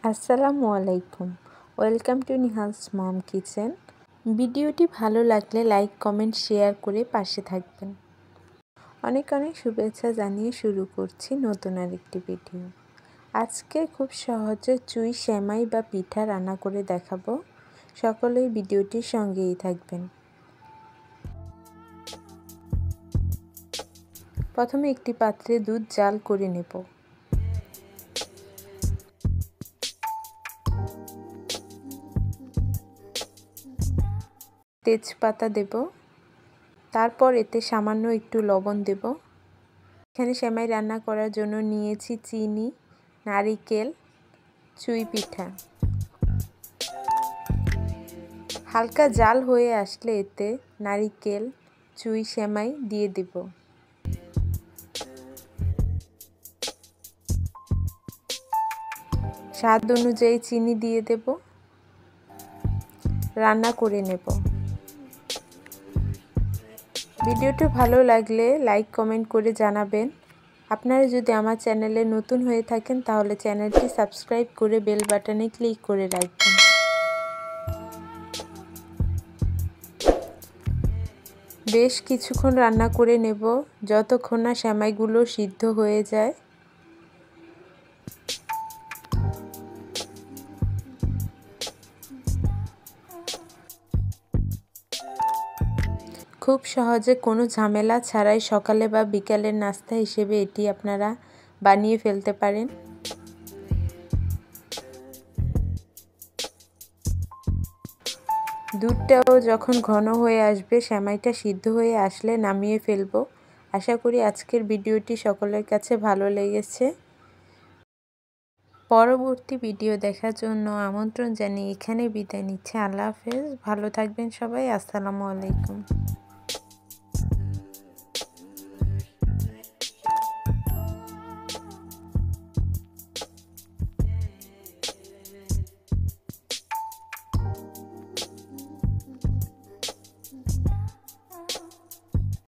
আসসালামু আলাইকুম। Welcome to Nihal's mom kitchen. ভিডিওটি ভালো লাগলে লাইক, কমেন্ট, শেয়ার করে পাশে থাকবেন। অনেক অনেক শুভেচ্ছা জানিয়ে শুরু করছি নতুন আরেকটি ভিডিও। আজকে খুব সহজে চুই সেমাই বা পিঠা রান্না করে দেখাবো। সকলেই ভিডিওটির সঙ্গেই থাকবেন। প্রথমে একটি পাত্রে দুধ জাল করে নেব। তেজপাতা দেব, তারপর এতে সামান্য একটু লবণ দেব। এখানে সেমাই রান্না করার জন্য নিয়েছি চিনি, নারিকেল, চুই পিঠা। হালকা জাল হয়ে আসলে এতে নারিকেল, চুই সেমাই দিয়ে দেব। স্বাদ অনুযায়ী চিনি দিয়ে দেব। রান্না করে নেব। ভিডিওটি ভালো লাগলে লাইক, কমেন্ট করে জানাবেন। আপনারা যদি আমার চ্যানেলে নতুন হয়ে থাকেন তাহলে চ্যানেলটি সাবস্ক্রাইব করে বেল বাটনে ক্লিক করে রাখবেন। বেশ কিছুক্ষণ রান্না করে নেব, যতক্ষণ না সেমাইগুলো সিদ্ধ হয়ে যায়। খুব সহজে কোনো ঝামেলা ছাড়াই সকালে বা বিকালের নাস্তা হিসেবে এটি আপনারা বানিয়ে ফেলতে পারেন। দুধটাও যখন ঘন হয়ে আসবে, সেমাইটা সিদ্ধ হয়ে আসলে নামিয়ে ফেলব। আশা করি আজকের ভিডিওটি সকলের কাছে ভালো লেগেছে। পরবর্তী ভিডিও দেখার জন্য আমন্ত্রণ জানিয়ে এখানে বিদায় নিচ্ছি। আল্লাহ হাফেজ। ভালো থাকবেন সবাই। আসসালামু আলাইকুম।